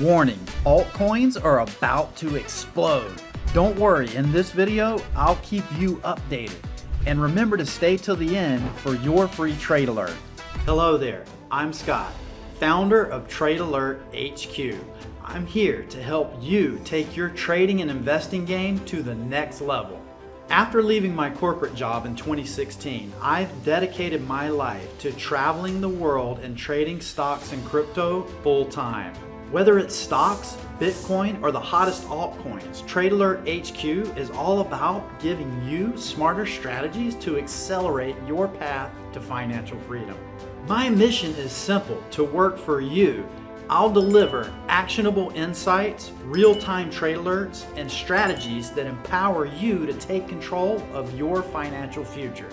Warning, altcoins are about to explode. Don't worry, in this video, I'll keep you updated. And remember to stay till the end for your free trade alert. Hello there, I'm Scott, founder of Trade Alert HQ. I'm here to help you take your trading and investing game to the next level. After leaving my corporate job in 2016, I've dedicated my life to traveling the world and trading stocks and crypto full time. Whether it's stocks, Bitcoin, or the hottest altcoins, Trade Alert HQ is all about giving you smarter strategies to accelerate your path to financial freedom. My mission is simple: to work for you. I'll deliver actionable insights, real-time trade alerts, and strategies that empower you to take control of your financial future.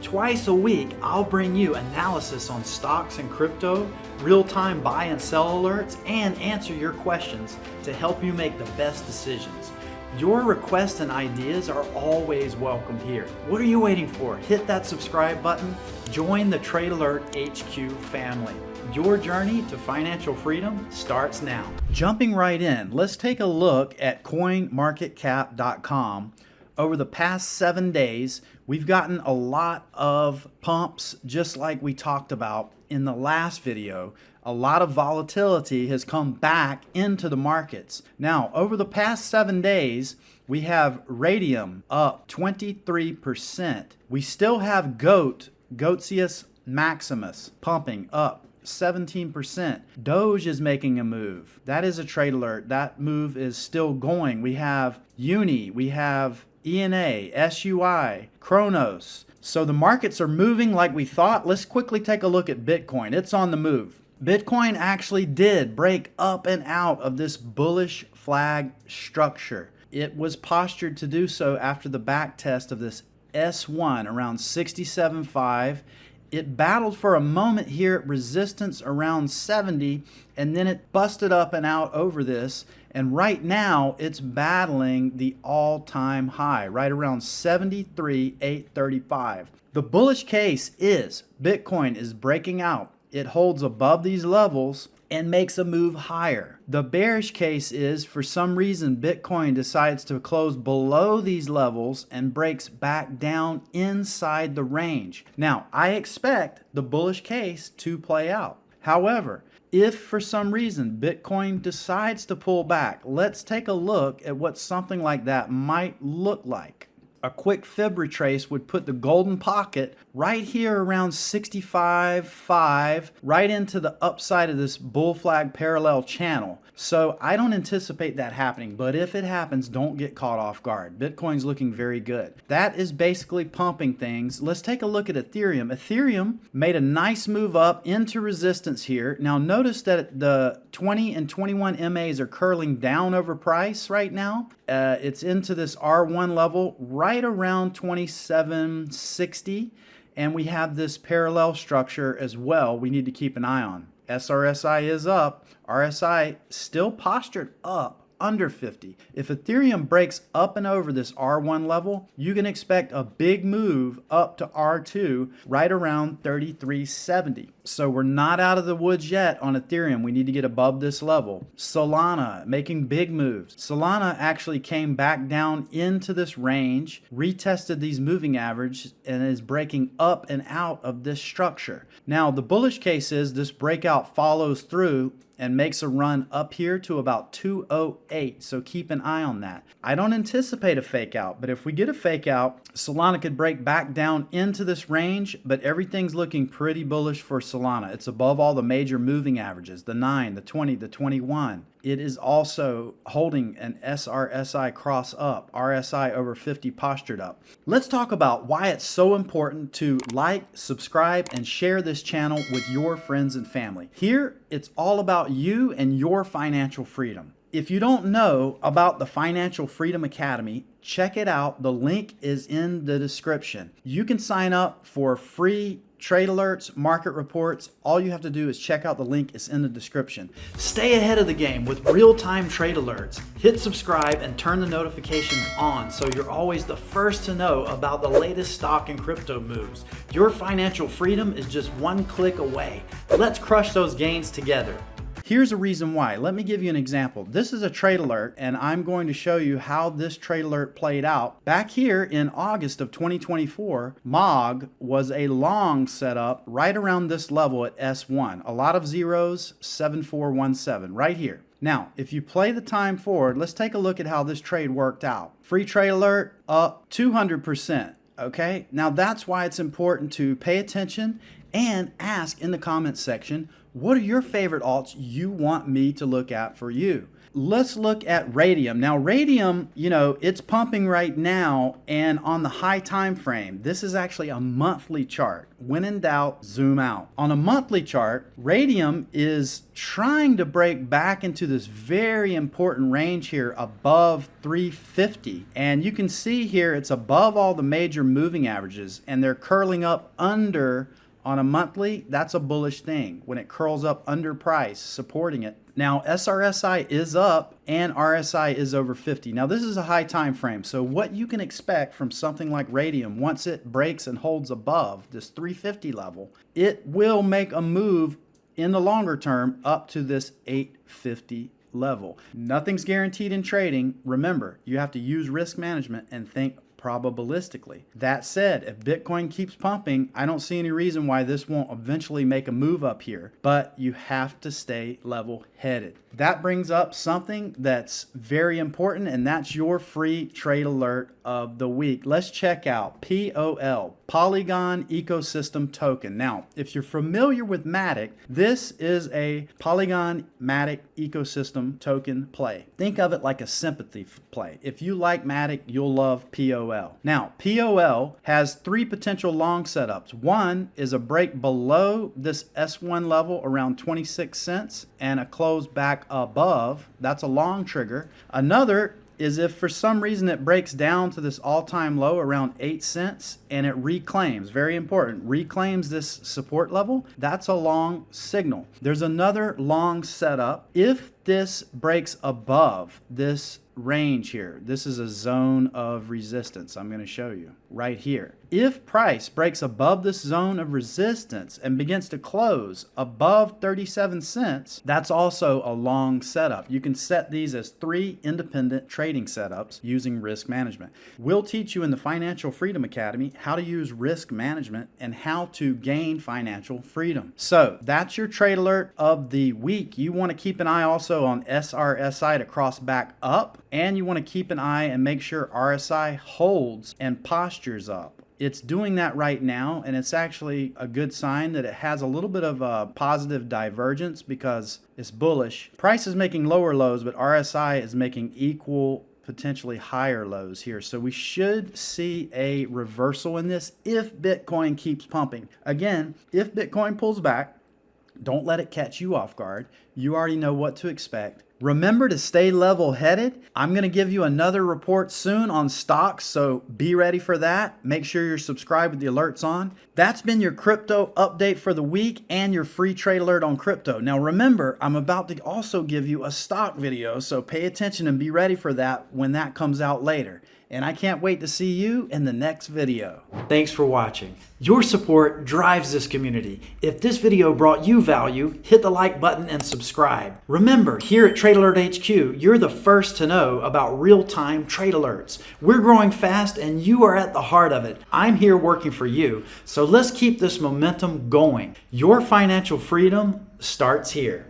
Twice a week, I'll bring you analysis on stocks and crypto, real-time buy and sell alerts, and answer your questions to help you make the best decisions. Your requests and ideas are always welcome here. What are you waiting for? Hit that subscribe button. Join the Trade Alert HQ family. Your journey to financial freedom starts now. Jumping right in, let's take a look at coinmarketcap.com. Over the past 7 days, we've gotten a lot of pumps, just like we talked about in the last video. A lot of volatility has come back into the markets. Now, over the past 7 days, we have Radium up 23%. We still have Goatius Maximus, pumping up 17%. Doge is making a move. That is a trade alert. That move is still going. We have Uni, we have ENA, SUI, Kronos. So the markets are moving like we thought. Let's quickly take a look at Bitcoin. It's on the move. Bitcoin actually did break up and out of this bullish flag structure. It was postured to do so after the back test of this S1 around 67.5. It battled for a moment here at resistance around 70, and then it busted up and out over this. And right now, it's battling the all-time high, right around 73,835. The bullish case is Bitcoin is breaking out. It holds above these levels and makes a move higher. The bearish case is, for some reason, Bitcoin decides to close below these levels and breaks back down inside the range. Now, I expect the bullish case to play out. However, if for some reason Bitcoin decides to pull back, let's take a look at what something like that might look like. A quick fib retrace would put the golden pocket right here around 65.5, right into the upside of this bull flag parallel channel. So I don't anticipate that happening, but if it happens, don't get caught off guard. Bitcoin's looking very good. That is basically pumping things. Let's take a look at Ethereum. Ethereum made a nice move up into resistance here. Now notice that the 20 and 21 MAs are curling down over price right now. It's into this R1 level right around 2760, and we have this parallel structure as well we need to keep an eye on. SRSI is up. RSI still postured up under 50. If Ethereum breaks up and over this R1 level, you can expect a big move up to R2 right around 3370. So we're not out of the woods yet on Ethereum. We need to get above this level. Solana making big moves. Solana actually came back down into this range, retested these moving averages, and is breaking up and out of this structure. Now, the bullish case is this breakout follows through and makes a run up here to about 208, so keep an eye on that. I don't anticipate a fake out, but if we get a fake out, Solana could break back down into this range, but everything's looking pretty bullish for Solana. It's above all the major moving averages, the 9, the 20, the 21. It is also holding an SRSI cross up, RSI over 50 postured up. Let's talk about why it's so important to like, subscribe, and share this channel with your friends and family. Here, it's all about you and your financial freedom. If you don't know about the Financial Freedom Academy, check it out. The link is in the description. You can sign up for free trade alerts, market reports. All you have to do is check out the link. It's in the description. Stay ahead of the game with real-time trade alerts. Hit subscribe and turn the notifications on so you're always the first to know about the latest stock and crypto moves. Your financial freedom is just one click away. Let's crush those gains together. Here's a reason why. Let me give you an example. This is a trade alert, and I'm going to show you how this trade alert played out. Back here in August of 2024, MOG was a long setup right around this level at S1. A lot of zeros, 7417, right here. Now, if you play the time forward, let's take a look at how this trade worked out. Free trade alert up 200%. Okay, now that's why it's important to pay attention and ask in the comments section, what are your favorite alts you want me to look at for you? Let's look at Radium. Now Radium, you know, it's pumping right now and on the high time frame. This is actually a monthly chart. When in doubt, zoom out. On a monthly chart, Radium is trying to break back into this very important range here above 350. And you can see here it's above all the major moving averages and they're curling up under. On a monthly, that's a bullish thing when it curls up under price, supporting it. Now, SRSI is up and RSI is over 50. Now, this is a high time frame, so what you can expect from something like Radium, once it breaks and holds above this 350 level, it will make a move in the longer term up to this 850 level. Nothing's guaranteed in trading. Remember, you have to use risk management and think probabilistically. That said, if Bitcoin keeps pumping, I don't see any reason why this won't eventually make a move up here, but you have to stay level-headed. That brings up something that's very important, and that's your free trade alert of the week. Let's check out POL, Polygon Ecosystem Token. Now, if you're familiar with Matic, this is a Polygon Matic Ecosystem Token play. Think of it like a sympathy play. If you like Matic, you'll love POL. Now, POL has three potential long setups. One is a break below this S1 level around 26 cents and a close back above. That's a long trigger. Another is if for some reason it breaks down to this all-time low around 8 cents and it reclaims, very important, reclaims this support level, that's a long signal. There's another long setup. If this breaks above this range here, this is a zone of resistance. I'm going to show you right here. If price breaks above this zone of resistance and begins to close above 37 cents, that's also a long setup. You can set these as 3 independent trading setups using risk management. We'll teach you in the Financial Freedom Academy how to use risk management and how to gain financial freedom. So that's your trade alert of the week. You want to keep an eye also on SRSI to cross back up, and you want to keep an eye and make sure RSI holds and postures up. It's doing that right now, and it's actually a good sign that it has a little bit of a positive divergence because it's bullish. Price is making lower lows, but RSI is making equal, potentially higher lows here. So we should see a reversal in this if Bitcoin keeps pumping. Again, if Bitcoin pulls back, don't let it catch you off guard. You already know what to expect. Remember to stay level-headed. I'm going to give you another report soon on stocks, so be ready for that. Make sure you're subscribed with the alerts on. That's been your crypto update for the week and your free trade alert on crypto. Now remember, I'm about to also give you a stock video, so pay attention and be ready for that when that comes out later. And I can't wait to see you in the next video. Thanks for watching. Your support drives this community. If this video brought you value, hit the like button and subscribe. Remember, here at Trade Alert HQ, you're the first to know about real-time trade alerts. We're growing fast and you are at the heart of it. I'm here working for you, so let's keep this momentum going. Your financial freedom starts here.